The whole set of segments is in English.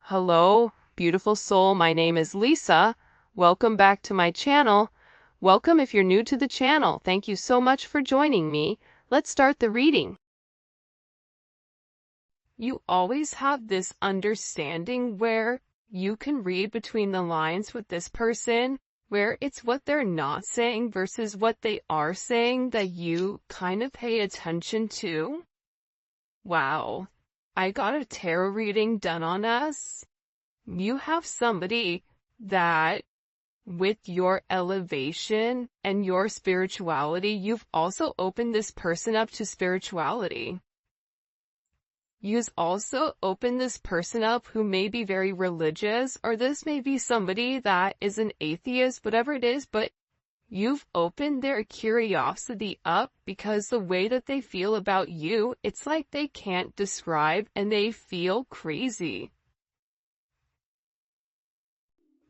Hello, beautiful soul. My name is Lisa. Welcome back to my channel. Welcome if you're new to the channel. Thank you so much for joining me. Let's start the reading. You always have this understanding where you can read between the lines with this person, where it's what they're not saying versus what they are saying that you kind of pay attention to. Wow. I got a tarot reading done on us. You have somebody that, with your elevation and your spirituality, you've also opened this person up to spirituality. You've also opened this person up who may be very religious, or this may be somebody that is an atheist, whatever it is, but you've opened their curiosity up because the way that they feel about you, it's like they can't describe and they feel crazy.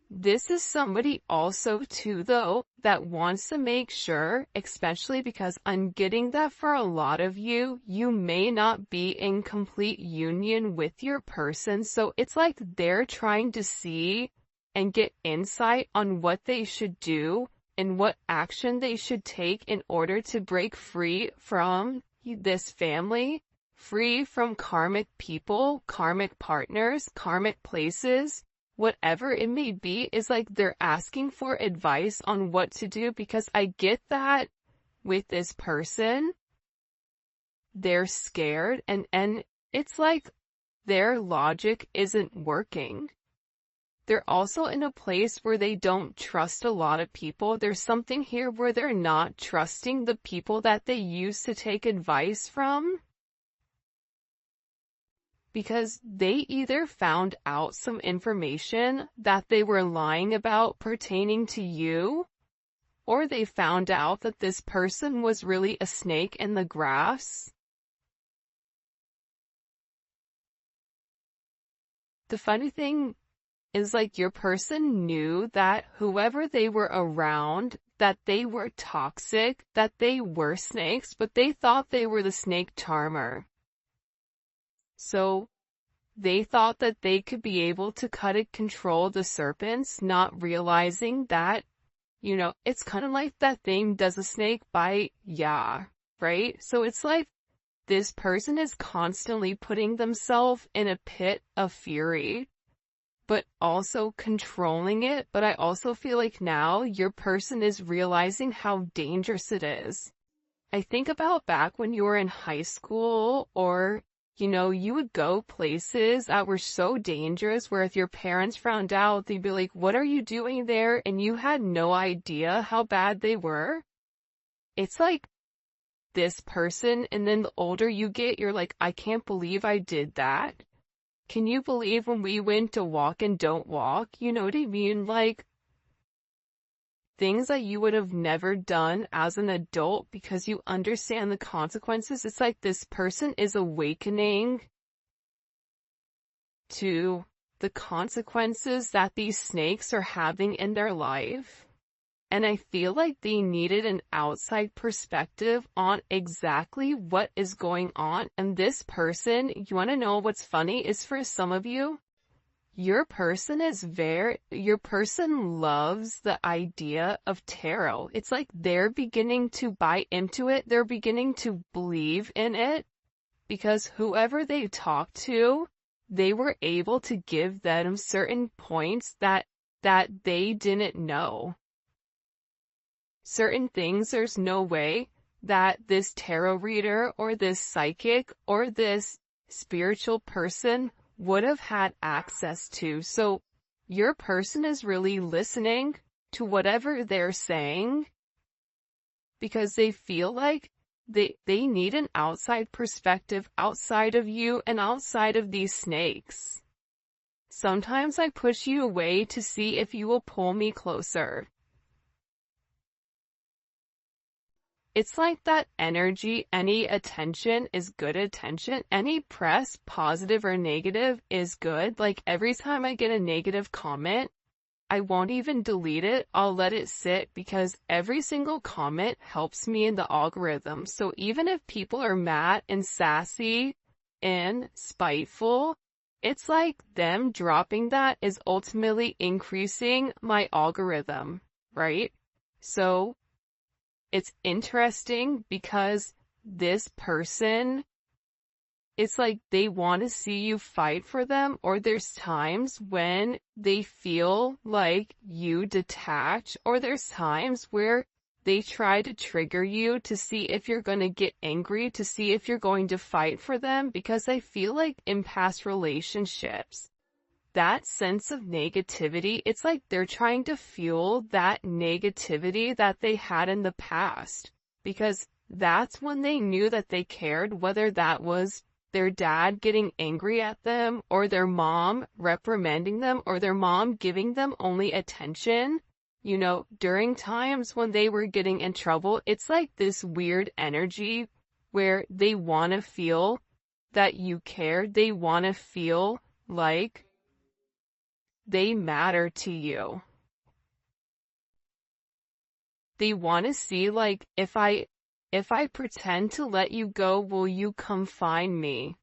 This is somebody also too, though, that wants to make sure, especially because I'm getting that for a lot of you, you may not be in complete union with your person. So it's like they're trying to see and get insight on what they should do and what action they should take in order to break free from this family, free from karmic people, karmic partners, karmic places. Whatever it may be, is like they're asking for advice on what to do, because I get that with this person, they're scared and it's like their logic isn't working. They're also in a place where they don't trust a lot of people. There's something here where they're not trusting the people that they used to take advice from, because they either found out some information that they were lying about pertaining to you, or they found out that this person was really a snake in the grass. The funny thing is, like, your person knew that whoever they were around, that they were toxic, that they were snakes, but they thought they were the snake charmer. So they thought that they could be able to cut and control the serpents, not realizing that, it's kind of like that thing, does a snake bite? Yeah, right? So it's like this person is constantly putting themselves in a pit of fury, but also controlling it. But I also feel like now your person is realizing how dangerous it is. I think about back when you were in high school, or you would go places that were so dangerous where if your parents found out, they'd be like, what are you doing there? And you had no idea how bad they were. It's like this person, and then the older you get, you're like, I can't believe I did that. Can you believe when we went to walk and don't walk? You know what I mean? Like, things that you would have never done as an adult because you understand the consequences. It's like this person is awakening to the consequences that these snakes are having in their life. And I feel like they needed an outside perspective on exactly what is going on. And this person, you want to know what's funny, is for some of you, your person loves the idea of tarot. It's like they're beginning to buy into it. They're beginning to believe in it because whoever they talked to, they were able to give them certain points that they didn't know. Certain things, there's no way that this tarot reader or this psychic or this spiritual person would have had access to. So your person is really listening to whatever they're saying because they feel like they need an outside perspective outside of you and outside of these snakes. Sometimes I push you away to see if you will pull me closer. It's like that energy, any attention is good attention. Any press, positive or negative, is good. Like every time I get a negative comment, I won't even delete it. I'll let it sit because every single comment helps me in the algorithm. So even if people are mad and sassy and spiteful, it's like them dropping that is ultimately increasing my algorithm, right? So it's interesting because this person, it's like they want to see you fight for them, or there's times when they feel like you detach, or there's times where they try to trigger you to see if you're going to get angry, to see if you're going to fight for them, because I feel like in past relationships, that sense of negativity, it's like they're trying to fuel that negativity that they had in the past, because that's when they knew that they cared, whether that was their dad getting angry at them, or their mom reprimanding them, or their mom giving them only attention. You know, during times when they were getting in trouble, it's like this weird energy where they want to feel that you care. They want to feel like they matter to you. They want to see, like, if I pretend to let you go, will you come find me?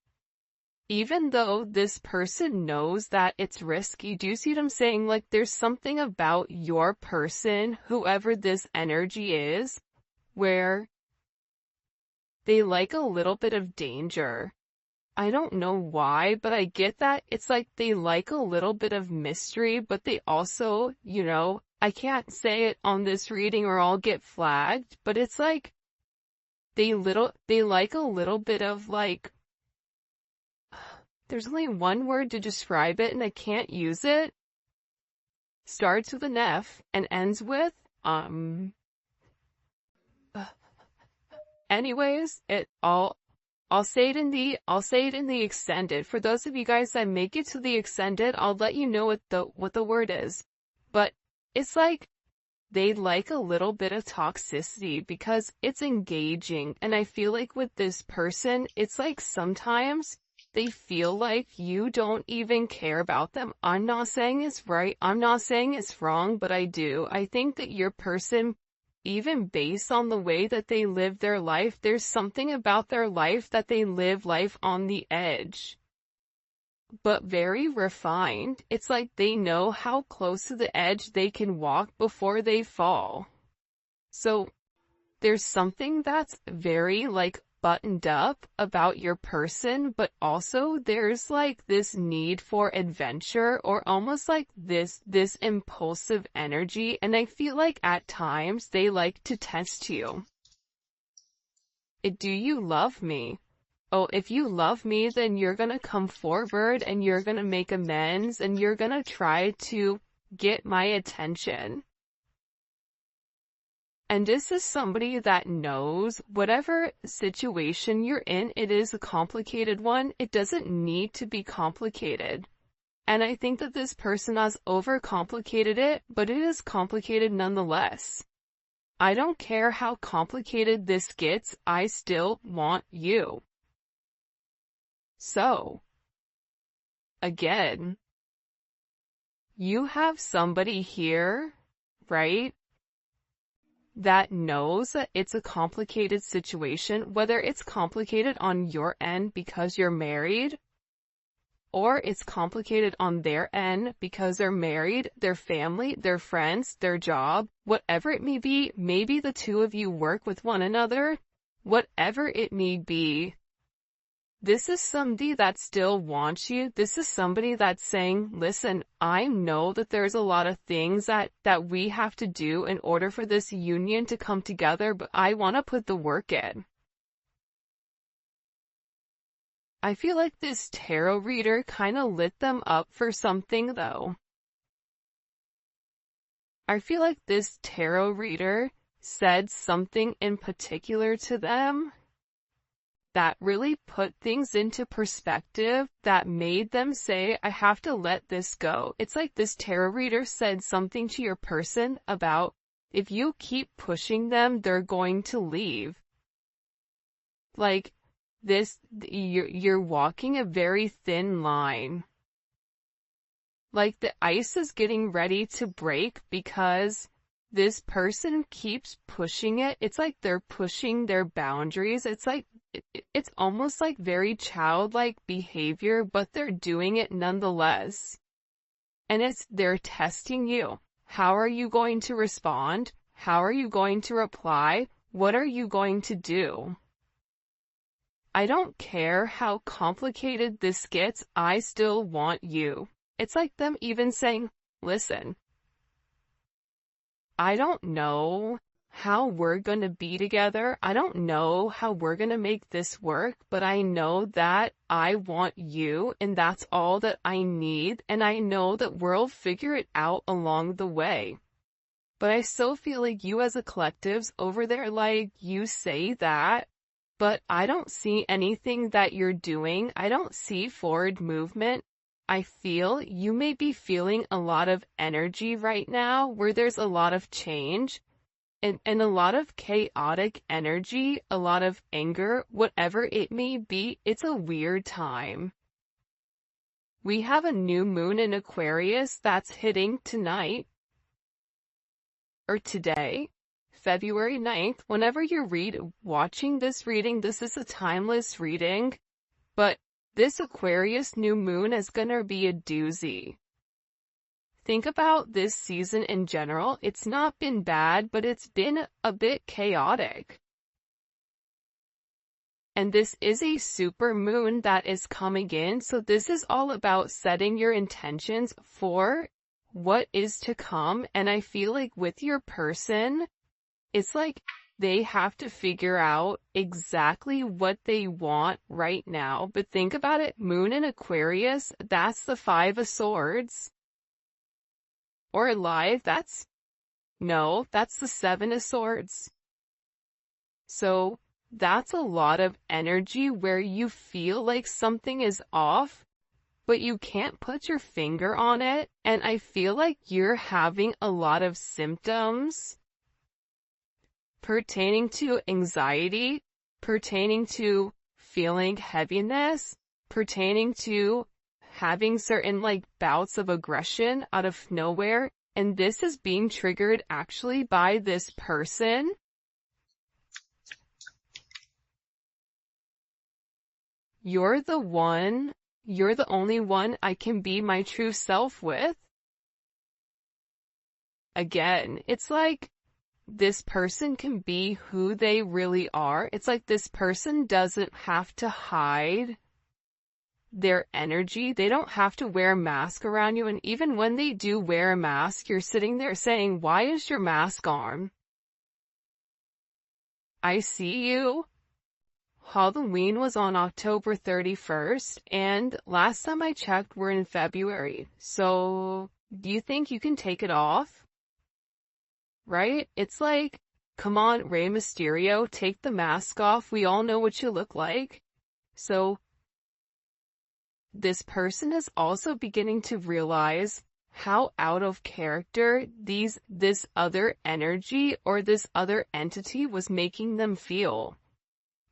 Even though this person knows that it's risky. Do you see what I'm saying? Like, there's something about your person, whoever this energy is, where they like a little bit of danger. I don't know why, but I get that. It's like they like a little bit of mystery, but they also, you know, I can't say it on this reading or I'll get flagged, but it's like they like a little bit of, like, there's only one word to describe it and I can't use it. Starts with an F and ends with, anyways, I'll say it in the extended. For those of you guys that make it to the extended, I'll let you know what the word is. But it's like they like a little bit of toxicity because it's engaging. And I feel like with this person, it's like sometimes they feel like you don't even care about them. I'm not saying it's right. I'm not saying it's wrong, but I do. I think that your person, even based on the way that they live their life, there's something about their life that they live life on the edge, but very refined. It's like they know how close to the edge they can walk before they fall. So there's something that's very, like, buttoned up about your person, but also there's like this need for adventure, or almost like this impulsive energy, and I feel like at times they like to test you. Do you love me? Oh, if you love me, then you're gonna come forward and you're gonna make amends and you're gonna try to get my attention. And this is somebody that knows whatever situation you're in, it is a complicated one. It doesn't need to be complicated. And I think that this person has overcomplicated it, but it is complicated nonetheless. I don't care how complicated this gets, I still want you. So, again, you have somebody here, right, that knows that it's a complicated situation, whether it's complicated on your end because you're married, or it's complicated on their end because they're married, their family, their friends, their job, whatever it may be. Maybe the two of you work with one another, whatever it may be. This is somebody that still wants you. This is somebody that's saying, listen, I know that there's a lot of things that we have to do in order for this union to come together, but I want to put the work in. I feel like this tarot reader kind of lit them up for something, though. I feel like this tarot reader said something in particular to them that really put things into perspective, that made them say, I have to let this go. It's like this tarot reader said something to your person about, if you keep pushing them, they're going to leave. Like, you're walking a very thin line. Like, the ice is getting ready to break because this person keeps pushing it. It's like they're pushing their boundaries. It's like it's almost like very childlike behavior, but they're doing it nonetheless. And they're testing you. How are you going to respond? How are you going to reply? What are you going to do? I don't care how complicated this gets, I still want you. It's like them even saying, listen, I don't know how we're gonna be together. I don't know how we're gonna make this work, but I know that I want you, and that's all that I need, and I know that we'll figure it out along the way. But I still feel like you as a collective's over there, like, you say that, but I don't see anything that you're doing. I don't see forward movement. I feel you may be feeling a lot of energy right now where there's a lot of change and a lot of chaotic energy, a lot of anger, whatever it may be. It's a weird time. We have a new moon in Aquarius that's hitting tonight or today, February 9th. Whenever you're watching this reading, this is a timeless reading, but this Aquarius new moon is gonna be a doozy. Think about this season in general. It's not been bad, but it's been a bit chaotic. And this is a super moon that is coming in, so this is all about setting your intentions for what is to come. And I feel like with your person, it's like they have to figure out exactly what they want right now. But think about it, moon in Aquarius, that's the 5 of Swords. Or live, that's the 7 of Swords. So that's a lot of energy where you feel like something is off, but you can't put your finger on it. And I feel like you're having a lot of symptoms pertaining to anxiety, pertaining to feeling heaviness, pertaining to having certain like bouts of aggression out of nowhere. And this is being triggered actually by this person. You're the only one I can be my true self with. Again, it's like this person can be who they really are. It's like this person doesn't have to hide their energy. They don't have to wear a mask around you. And even when they do wear a mask, you're sitting there saying, why is your mask on? I see you. Halloween was on October 31st, and last time I checked, we're in February. So, do you think you can take it off? Right? It's like, come on, Rey Mysterio, take the mask off. We all know what you look like. So, this person is also beginning to realize how out of character this other energy or this other entity was making them feel.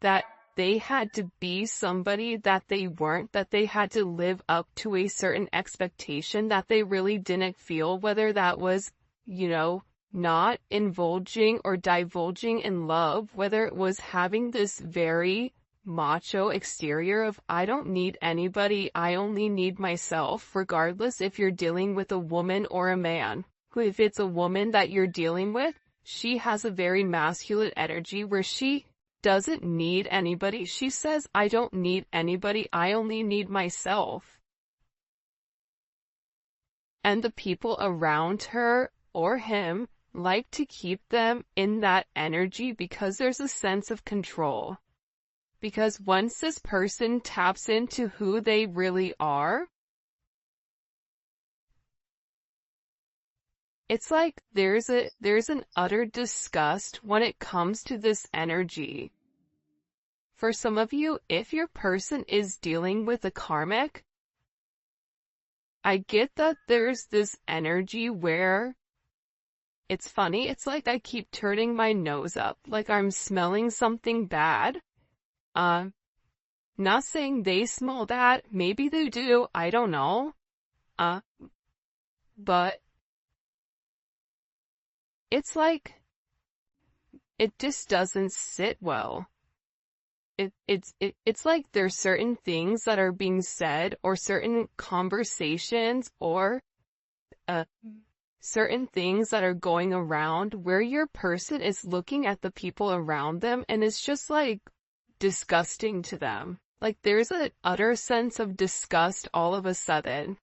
That they had to be somebody that they weren't, that they had to live up to a certain expectation that they really didn't feel, whether that was, not indulging or divulging in love, whether it was having this very macho exterior of, I don't need anybody, I only need myself, regardless if you're dealing with a woman or a man. If it's a woman that you're dealing with, she has a very masculine energy where she doesn't need anybody. She says, I don't need anybody, I only need myself. And the people around her or him like to keep them in that energy because there's a sense of control. Because once this person taps into who they really are, it's like there's an utter disgust when it comes to this energy. For some of you, if your person is dealing with a karmic, I get that there's this energy where it's funny. It's like I keep turning my nose up, like I'm smelling something bad. Not saying they smell that. Maybe they do. I don't know. But it's like, it just doesn't sit well. it's like there's certain things that are being said, or certain conversations, or certain things that are going around where your person is looking at the people around them and it's just like disgusting to them. Like there's an utter sense of disgust all of a sudden.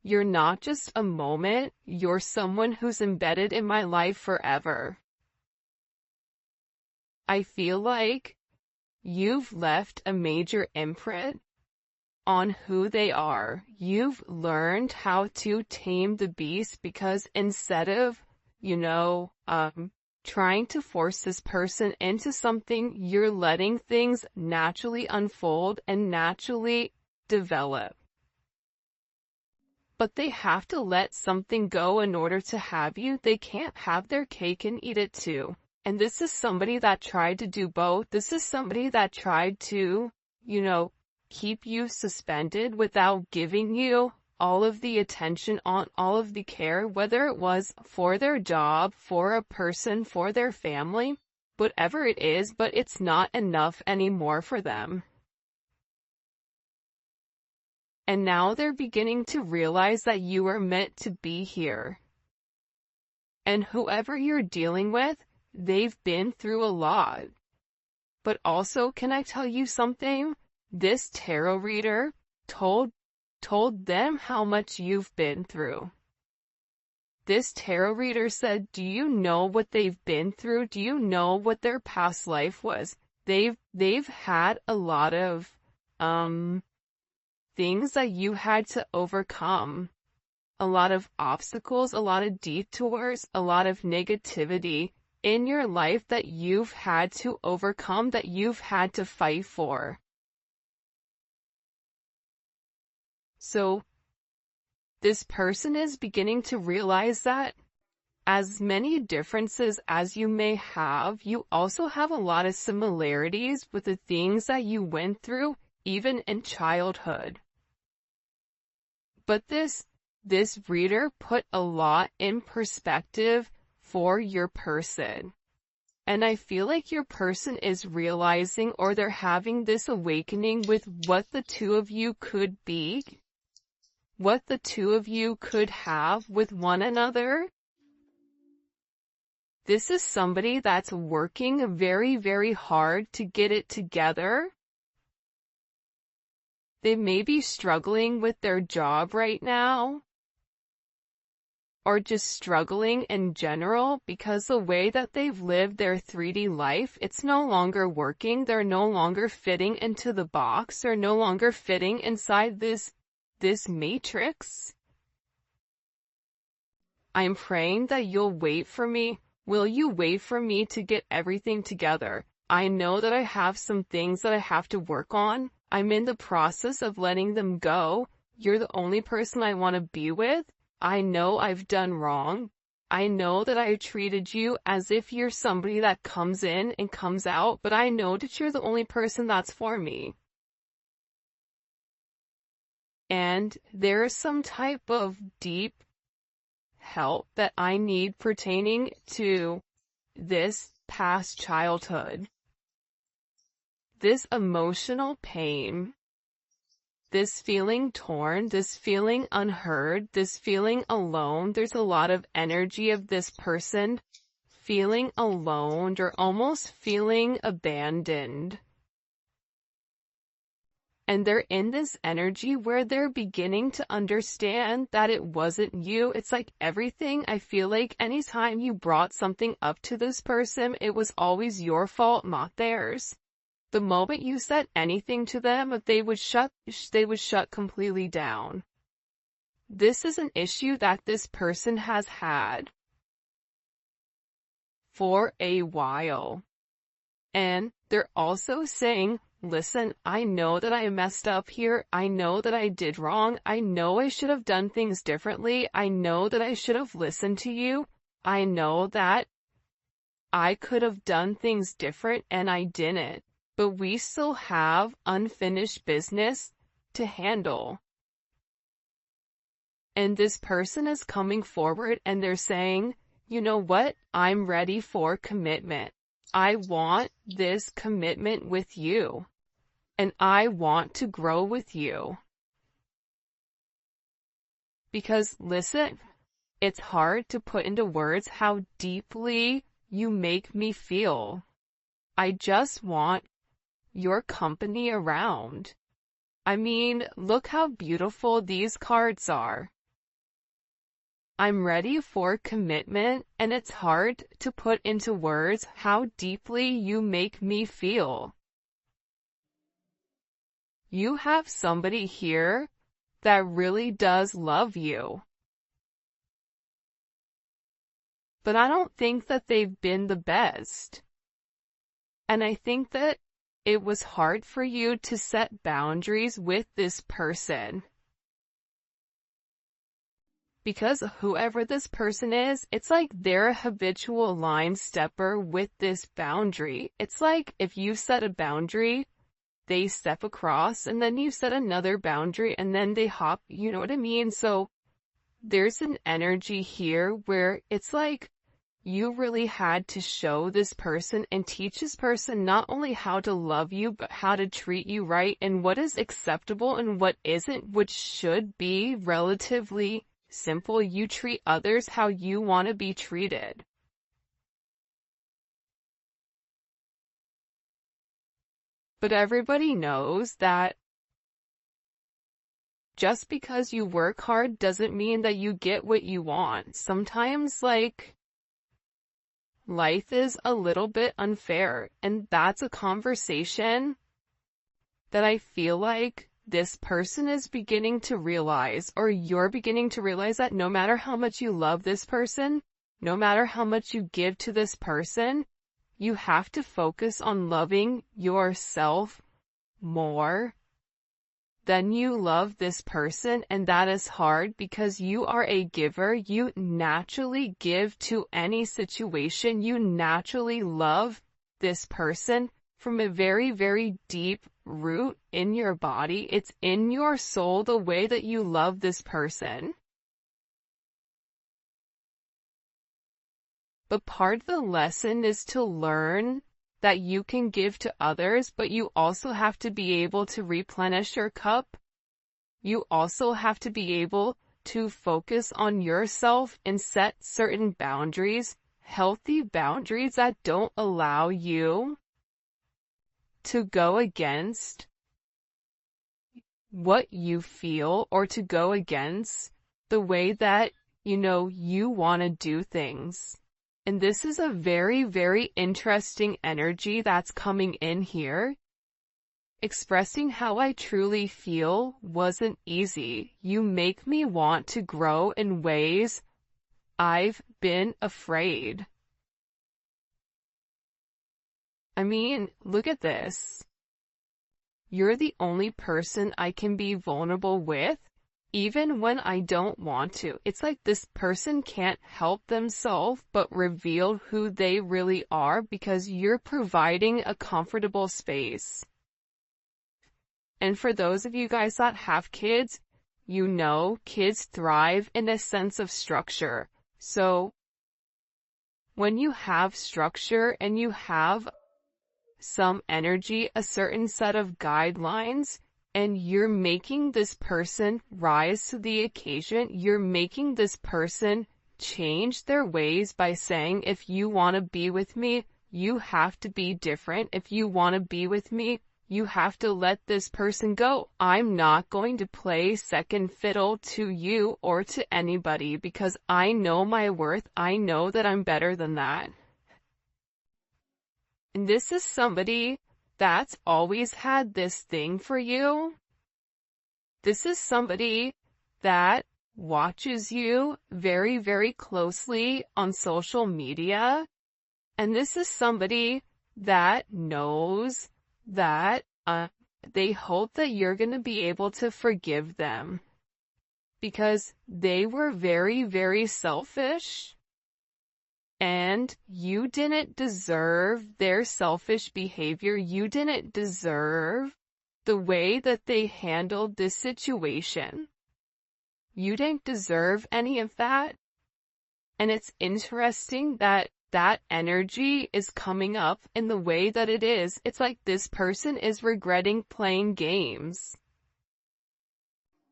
You're not just a moment, you're someone who's embedded in my life forever. I feel like you've left a major imprint on who they are. You've learned how to tame the beast, because instead of, trying to force this person into something, you're letting things naturally unfold and naturally develop. But they have to let something go in order to have you. They can't have their cake and eat it too. And this is somebody that tried to do both. This is somebody that tried to, keep you suspended without giving you all of the attention, on all of the care, whether it was for their job, for a person, for their family, whatever it is, but it's not enough anymore for them. And now they're beginning to realize that you are meant to be here. And whoever you're dealing with, they've been through a lot. But also, can I tell you something? This tarot reader told them how much you've been through. This tarot reader said, do you know what they've been through? Do you know what their past life was? They've had a lot of things that you had to overcome. A lot of obstacles, a lot of detours, a lot of negativity in your life that you've had to overcome, that you've had to fight for. So, this person is beginning to realize that as many differences as you may have, you also have a lot of similarities with the things that you went through, even in childhood. But this reader put a lot in perspective for your person. And I feel like your person is realizing, or they're having this awakening with what the two of you could be, what the two of you could have with one another. This is somebody that's working very, very hard to get it together. They may be struggling with their job right now, or just struggling in general, because the way that they've lived their 3D life, it's no longer working. They're no longer fitting into the box. They're no longer fitting inside this matrix. I'm praying that you'll wait for me. Will you wait for me to get everything together? I know that I have some things that I have to work on. I'm in the process of letting them go. You're the only person I want to be with. I know I've done wrong. I know that I treated you as if you're somebody that comes in and comes out, but I know that you're the only person that's for me. And there is some type of deep help that I need pertaining to this past childhood. This emotional pain, this feeling torn, this feeling unheard, this feeling alone. There's a lot of energy of this person feeling alone, or almost feeling abandoned. And they're in this energy where they're beginning to understand that it wasn't you. It's like everything, I feel like anytime you brought something up to this person, it was always your fault, not theirs. The moment you said anything to them, they would shut completely down. This is an issue that this person has had for a while. And they're also saying, listen, I know that I messed up here. I know that I did wrong. I know I should have done things differently. I know that I should have listened to you. I know that I could have done things different and I didn't. But we still have unfinished business to handle. And this person is coming forward and they're saying, you know what? I'm ready for commitment. I want this commitment with you, and I want to grow with you. Because listen, it's hard to put into words how deeply you make me feel. I just want your company around. I mean, look how beautiful these cards are. I'm ready for commitment, and it's hard to put into words how deeply you make me feel. You have somebody here that really does love you. But I don't think that they've been the best. And I think that it was hard for you to set boundaries with this person. Because whoever this person is, it's like they're a habitual line stepper with this boundary. It's like if you set a boundary, they step across, and then you set another boundary, and then they hop, you know what I mean? So there's an energy here where it's like you really had to show this person and teach this person not only how to love you, but how to treat you right, and what is acceptable and what isn't, which should be relatively simple. You treat others how you want to be treated. But everybody knows that just because you work hard doesn't mean that you get what you want. Sometimes, like, life is a little bit unfair, and that's a conversation that I feel like this person is beginning to realize, or you're beginning to realize, that no matter how much you love this person, no matter how much you give to this person, you have to focus on loving yourself more than you love this person. And that is hard because you are a giver. You naturally give to any situation. You naturally love this person from a very, very deep root in your body. It's in your soul, the way that you love this person. But part of the lesson is to learn that you can give to others, but you also have to be able to replenish your cup. You also have to be able to focus on yourself and set certain boundaries, healthy boundaries that don't allow you to go against what you feel, or to go against the way that, you want to do things. And this is a very, very interesting energy that's coming in here. Expressing how I truly feel wasn't easy. You make me want to grow in ways I've been afraid. I mean, look at this. You're the only person I can be vulnerable with, even when I don't want to. It's like this person can't help themselves but reveal who they really are, because you're providing a comfortable space. And for those of you guys that have kids, kids thrive in a sense of structure. So when you have structure and you have some energy, a certain set of guidelines, and you're making this person rise to the occasion, you're making this person change their ways by saying, if you want to be with me, you have to be different. If you want to be with me, you have to let this person go. I'm not going to play second fiddle to you or to anybody, because I know my worth. I know that I'm better than that. And this is somebody that's always had this thing for you. This is somebody that watches you very, very closely on social media. And this is somebody that knows that they hope that you're going to be able to forgive them, because they were very, very selfish. And you didn't deserve their selfish behavior. You didn't deserve the way that they handled this situation. You didn't deserve any of that. And it's interesting that that energy is coming up in the way that it is. It's like this person is regretting playing games.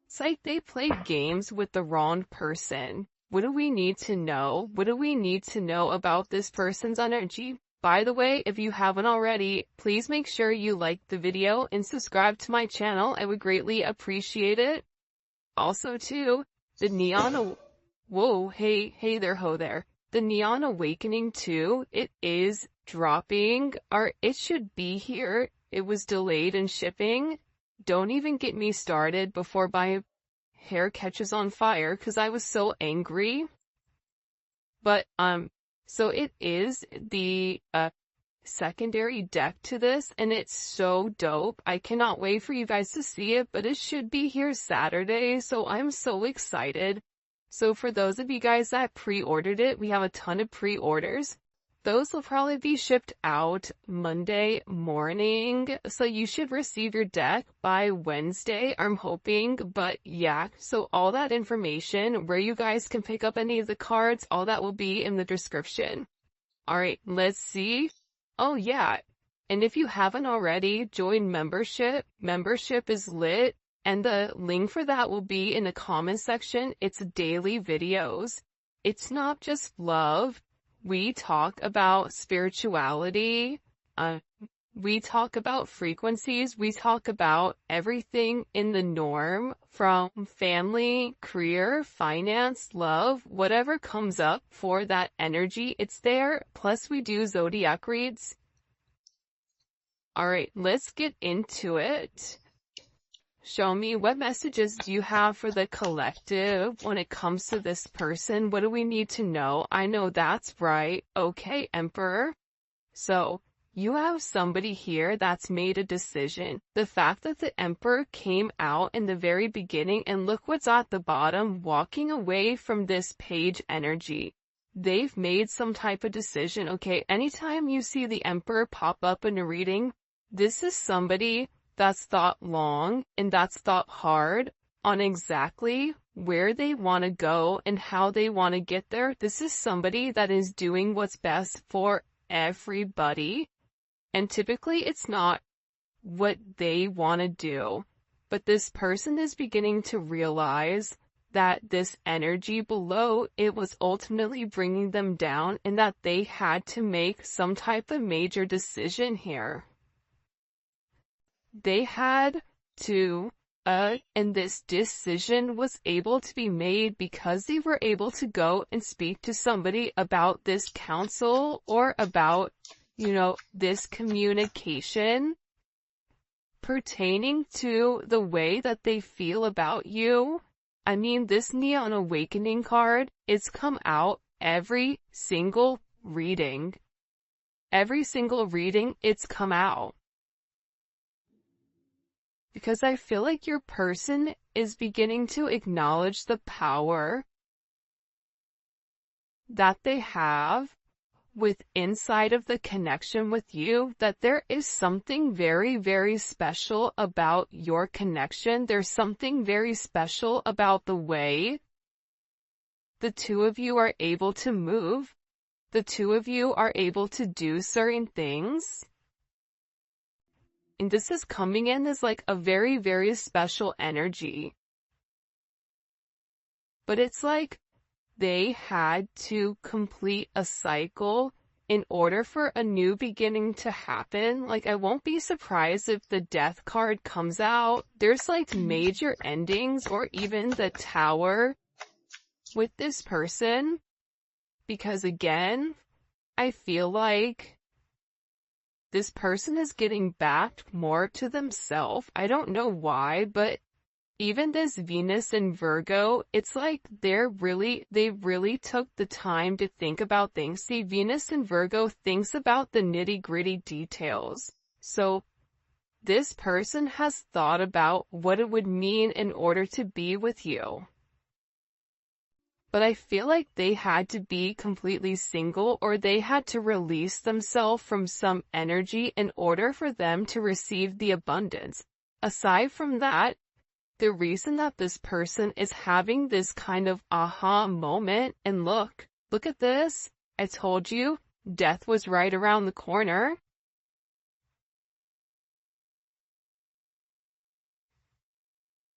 It's like they played games with the wrong person. What do we need to know? What do we need to know about this person's energy? By the way, if you haven't already, please make sure you like the video and subscribe to my channel. I would greatly appreciate it. Also, too, the Neon... Whoa, hey there, ho there. The Neon Awakening, too, it is dropping, or it should be here. It was delayed in shipping. Don't even get me started before my hair catches on fire, because I was so angry. But, so it is the, secondary deck to this, and it's so dope. I cannot wait for you guys to see it, but it should be here Saturday, so I'm so excited. So for those of you guys that pre-ordered it, we have a ton of pre-orders. Those will probably be shipped out Monday morning, so you should receive your deck by Wednesday, I'm hoping. But yeah, so all that information, where you guys can pick up any of the cards, all that will be in the description. Alright, let's see. Oh yeah, and if you haven't already, join membership. Membership is lit, and the link for that will be in the comment section. It's daily videos. It's not just love. We talk about spirituality. We talk about frequencies. We talk about everything in the norm, from family, career, finance, love, whatever comes up for that energy, it's there. Plus we do zodiac reads. Alright, let's get into it. Show me, what messages do you have for the collective when it comes to this person? What do we need to know? I know that's right. Okay, Emperor. So, you have somebody here that's made a decision. The fact that the Emperor came out in the very beginning, and look what's at the bottom, walking away from this page energy. They've made some type of decision, okay? Anytime you see the Emperor pop up in a reading, this is somebody that's thought long and that's thought hard on exactly where they want to go and how they want to get there. This is somebody that is doing what's best for everybody. And typically it's not what they want to do. But this person is beginning to realize that this energy below, it was ultimately bringing them down, and that they had to make some type of major decision here. They had to, and this decision was able to be made because they were able to go and speak to somebody about this counsel, or about, you know, this communication pertaining to the way that they feel about you. I mean, this Neon Awakening card, it's come out every single reading. Every single reading, it's come out. Because I feel like your person is beginning to acknowledge the power that they have with inside of the connection with you, that there is something very, very special about your connection. There's something very special about the way the two of you are able to move. The two of you are able to do certain things. And this is coming in as like a very, very special energy. But it's like they had to complete a cycle in order for a new beginning to happen. Like, I won't be surprised if the Death card comes out. There's like major endings, or even the Tower with this person. Because again, I feel like this person is getting back more to themselves. I don't know why, but even this Venus and Virgo, it's like they really took the time to think about things. See, Venus and Virgo thinks about the nitty-gritty details. So this person has thought about what it would mean in order to be with you. But I feel like they had to be completely single, or they had to release themselves from some energy in order for them to receive the abundance. Aside from that, the reason that this person is having this kind of aha moment, and look at this, I told you, death was right around the corner.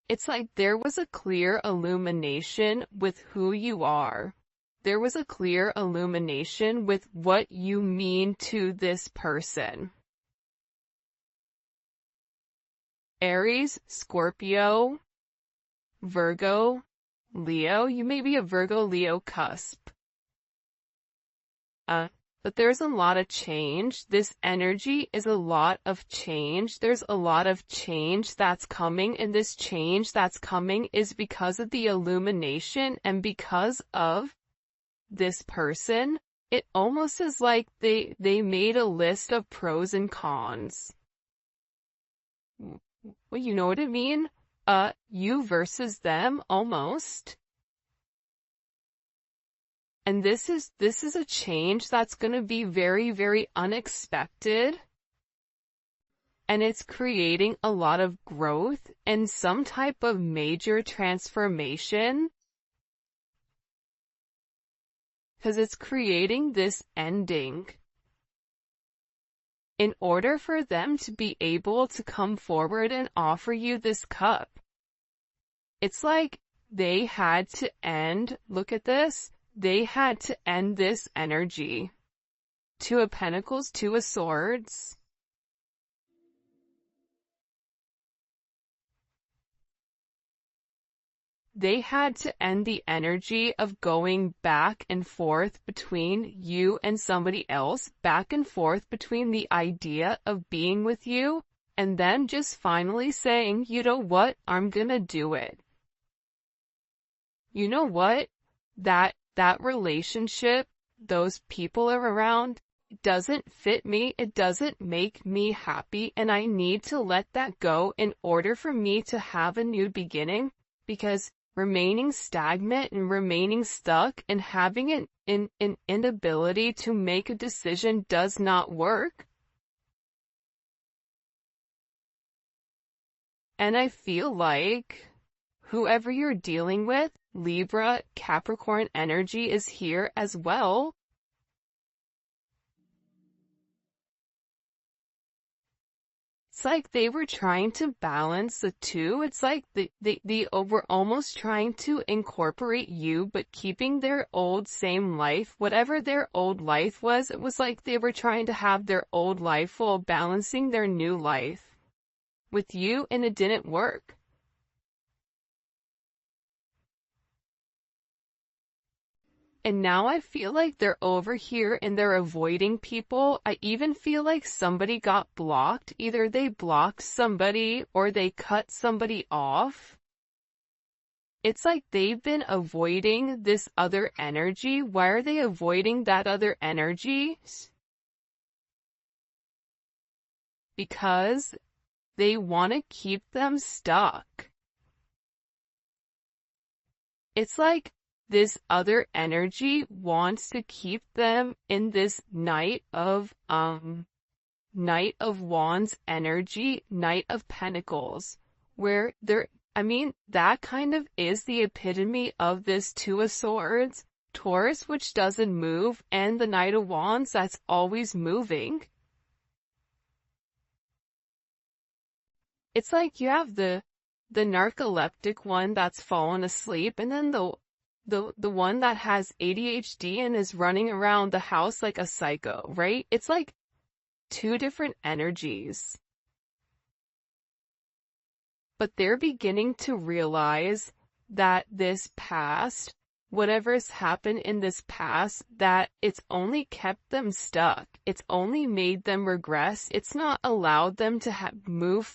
It's like there was a clear illumination with who you are. There was a clear illumination with what you mean to this person. Aries, Scorpio, Virgo, Leo. You may be a Virgo-Leo cusp. But there's a lot of change. This energy is a lot of change. There's a lot of change that's coming, and this change that's coming is because of the illumination and because of this person. It almost is like they made a list of pros and cons. Well, you know what I mean? You versus them, almost. And this is a change that's going to be very, very unexpected. And it's creating a lot of growth and some type of major transformation. Because it's creating this ending. In order for them to be able to come forward and offer you this cup, it's like they had to end, look at this, they had to end this energy. Two of Pentacles, Two of Swords. They had to end the energy of going back and forth between you and somebody else, back and forth between the idea of being with you, and then just finally saying, you know what, I'm gonna do it. You know what? That relationship, those people are around, it doesn't fit me, it doesn't make me happy, and I need to let that go in order for me to have a new beginning, because remaining stagnant and remaining stuck and having an inability to make a decision does not work. And I feel like whoever you're dealing with, Libra, Capricorn energy is here as well. It's like they were trying to balance the two. It's like they were almost trying to incorporate you, but keeping their old same life. Whatever their old life was, it was like they were trying to have their old life while balancing their new life with you, and it didn't work. And now I feel like they're over here and they're avoiding people. I even feel like somebody got blocked. Either they blocked somebody or they cut somebody off. It's like they've been avoiding this other energy. Why are they avoiding that other energy? Because they want to keep them stuck. It's like this other energy wants to keep them in this Knight of Wands energy, Knight of Pentacles, where that kind of is the epitome of this Two of Swords, Taurus, which doesn't move, and the Knight of Wands that's always moving. It's like you have the narcoleptic one that's fallen asleep, and then the one that has ADHD and is running around the house like a psycho, right? It's like two different energies. But they're beginning to realize that this past, whatever's happened in this past, that it's only kept them stuck. It's only made them regress. It's not allowed them to move